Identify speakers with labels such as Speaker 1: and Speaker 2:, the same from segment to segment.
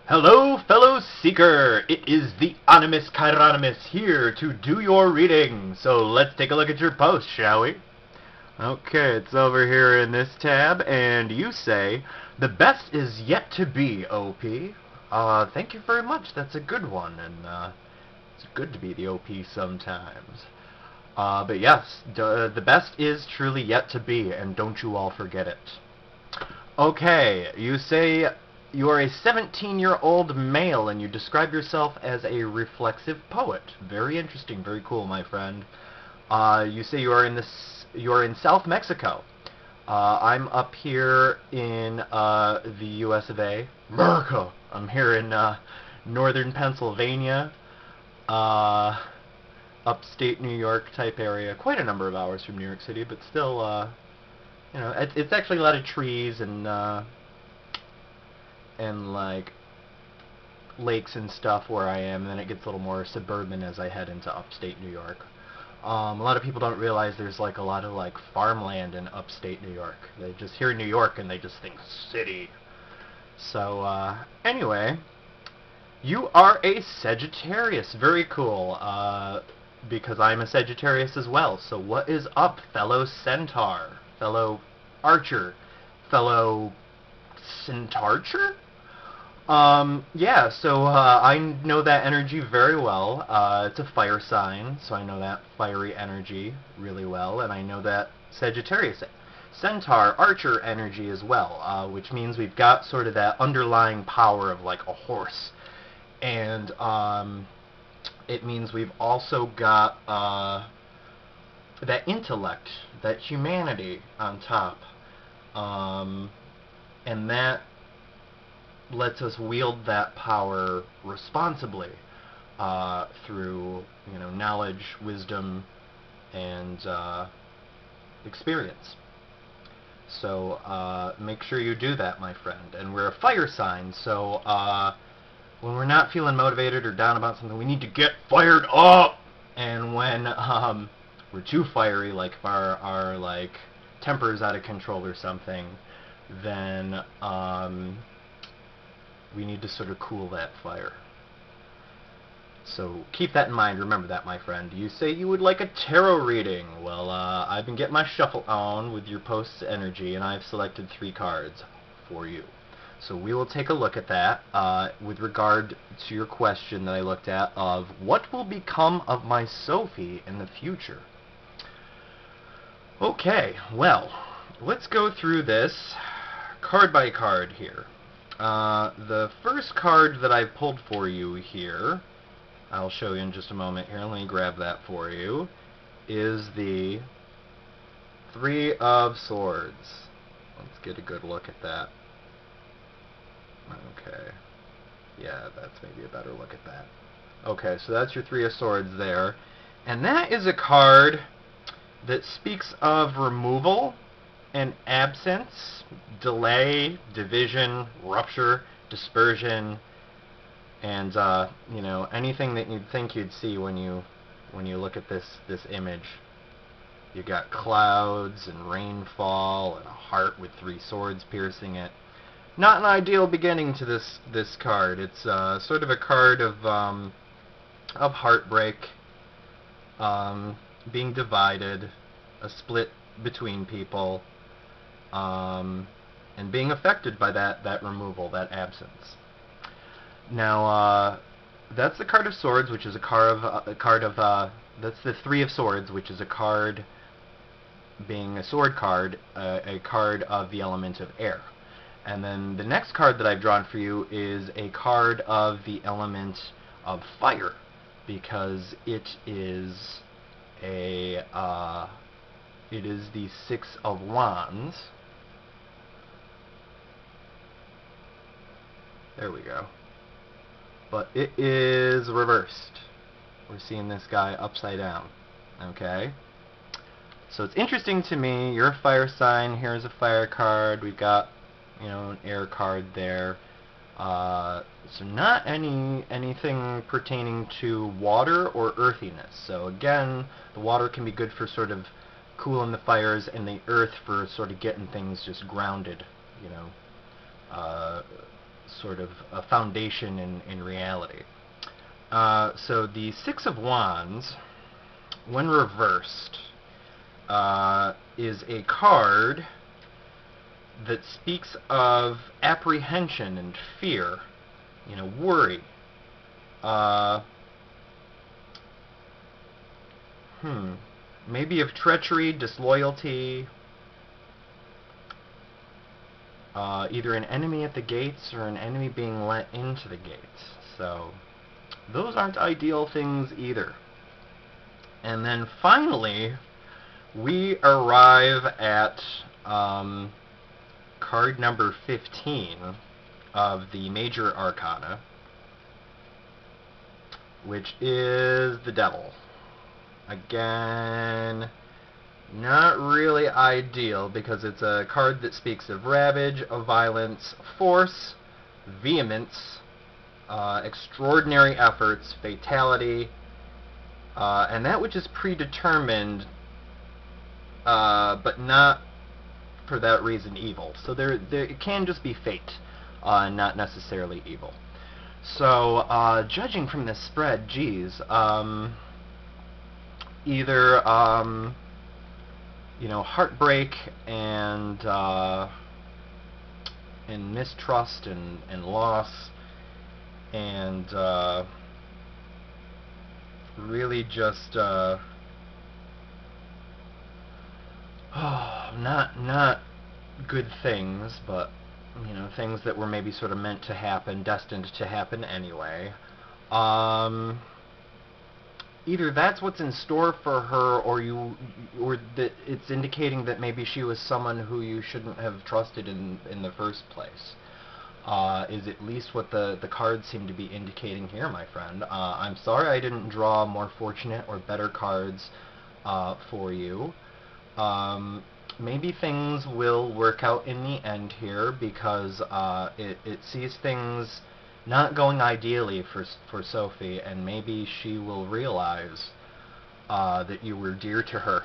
Speaker 1: Hello, fellow seeker! It is the Onymous CHIRONYMOUS here to do your reading. So let's take a look at your post, shall we? Okay, it's over here in this tab, and you say, "The best is yet to be, OP." Thank you very much. That's a good one, and it's good to be the OP sometimes. But yes, the best is truly yet to be, and don't you all forget it. Okay, you say you are a 17-year-old male, and you describe yourself as a reflexive poet. Very interesting, very cool, my friend. You say you are in South Mexico. I'm up here in the U.S. of A. America. I'm here in northern Pennsylvania, upstate New York type area. Quite a number of hours from New York City, but still, you know, it's actually a lot of trees and like lakes and stuff where I am, and then it gets a little more suburban as I head into upstate New York. A lot of people don't realize there's like a lot of like farmland in upstate New York. They just hear New York and they just think city. So anyway, you are a Sagittarius. Very cool. Because I'm a Sagittarius as well. So what is up, fellow centaur, fellow archer, fellow centaurcher? Yeah, so I know that energy very well. It's a fire sign, so I know that fiery energy really well, and I know that Sagittarius, Centaur, Archer energy as well, which means we've got sort of that underlying power of like a horse, and it means we've also got that intellect, that humanity on top, and that lets us wield that power responsibly through, you know, knowledge, wisdom, and experience. So make sure you do that, my friend. And we're a fire sign, so when we're not feeling motivated or down about something, we need to get fired up. And when we're too fiery, like if our like temper's out of control or something, then we need to sort of cool that fire. So keep that in mind. Remember that, my friend. You say you would like a tarot reading. Well, I've been getting my shuffle on with your post's energy, and I've selected 3 cards for you. So we will take a look at that with regard to your question that I looked at of what will become of my Sophie in the future. Okay, well, let's go through this card by card here. The first card that I've pulled for you here, I'll show you in just a moment here, let me grab that for you, is the 3 of Swords. Let's get a good look at that. Okay. Yeah, that's maybe a better look at that. Okay, so that's your 3 of Swords there. And that is a card that speaks of removal and absence, delay, division, rupture, dispersion, and you know, anything that you'd think you'd see when you look at this image. You got clouds and rainfall and a heart with 3 swords piercing it. Not an ideal beginning to this card. It's sort of a card of heartbreak, being divided, a split between people, and being affected by that removal, that absence. Now, that's the card of Swords, which is a card of that's the 3 of Swords, which is a card, being a sword card, a card of the element of air. And then the next card that I've drawn for you is a card of the element of fire, because it is the 6 of Wands. There we go. But it is reversed. We're seeing this guy upside down. Okay? So it's interesting to me. You're a fire sign. Here's a fire card. We've got, you know, an air card there. So not anything pertaining to water or earthiness. So again, the water can be good for sort of cooling the fires, and the earth for sort of getting things just grounded, you know, sort of a foundation in reality. So the Six of Wands, when reversed, is a card that speaks of apprehension and fear, worry. Maybe of treachery, disloyalty, either an enemy at the gates or an enemy being let into the gates. So those aren't ideal things either. And then finally, we arrive at card number 15 of the Major Arcana, which is the Devil. Again, not really ideal, because it's a card that speaks of ravage, of violence, force, vehemence, extraordinary efforts, fatality, and that which is predetermined, but not for that reason evil. So it can just be fate, not necessarily evil. So, judging from this spread, geez, either, heartbreak and mistrust and loss, and really just not good things, but things that were maybe sort of meant to happen, destined to happen anyway. Either that's what's in store for her, or that it's indicating that maybe she was someone who you shouldn't have trusted in the first place. Is at least what the cards seem to be indicating here, my friend. I'm sorry I didn't draw more fortunate or better cards for you. Maybe things will work out in the end here, because it sees things not going ideally for Sophie, and maybe she will realize that you were dear to her.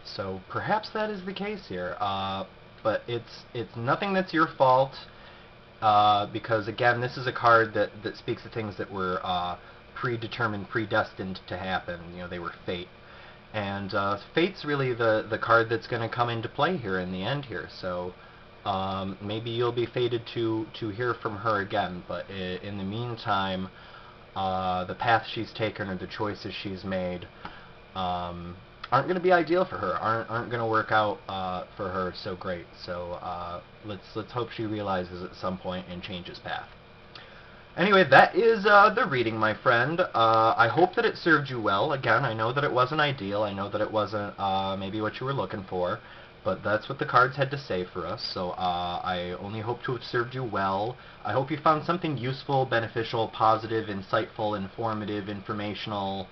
Speaker 1: So perhaps that is the case here. But it's nothing that's your fault, because again, this is a card that speaks of things that were predetermined, predestined to happen. They were fate. And fate's really the card that's going to come into play here in the end here. So maybe you'll be fated to hear from her again, but in the meantime, the path she's taken or the choices she's made aren't going to be ideal for her, aren't going to work out for her so great. So let's hope she realizes at some point and changes path. Anyway, that is the reading, my friend. I hope that it served you well. Again, I know that it wasn't ideal. I know that it wasn't maybe what you were looking for, but that's what the cards had to say for us. So I only hope to have served you well. I hope you found something useful, beneficial, positive, insightful, informative, informational,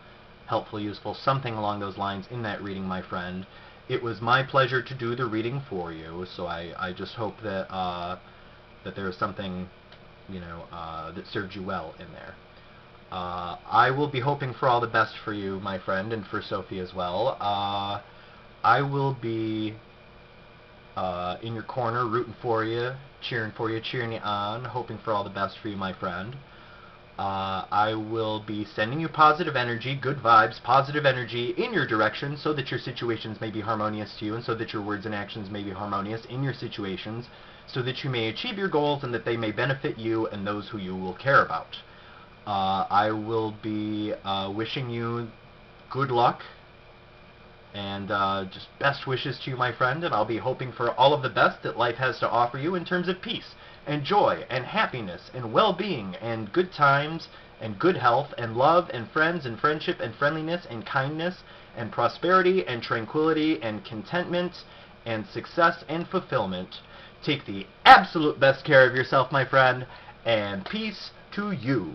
Speaker 1: helpful, useful, something along those lines in that reading, my friend. It was my pleasure to do the reading for you, so I just hope that that there is something that served you well in there. I will be hoping for all the best for you, my friend, and for Sophie as well. I will be in your corner, rooting for you, cheering you on, hoping for all the best for you, my friend. I will be sending you positive energy, good vibes, positive energy in your direction, so that your situations may be harmonious to you, and so that your words and actions may be harmonious in your situations, so that you may achieve your goals and that they may benefit you and those who you will care about. I will be wishing you good luck and just best wishes to you, my friend, and I'll be hoping for all of the best that life has to offer you in terms of peace and joy and happiness and well-being and good times and good health and love and friends and friendship and friendliness and kindness and prosperity and tranquility and contentment and success and fulfillment. Take the absolute best care of yourself, my friend, and peace to you.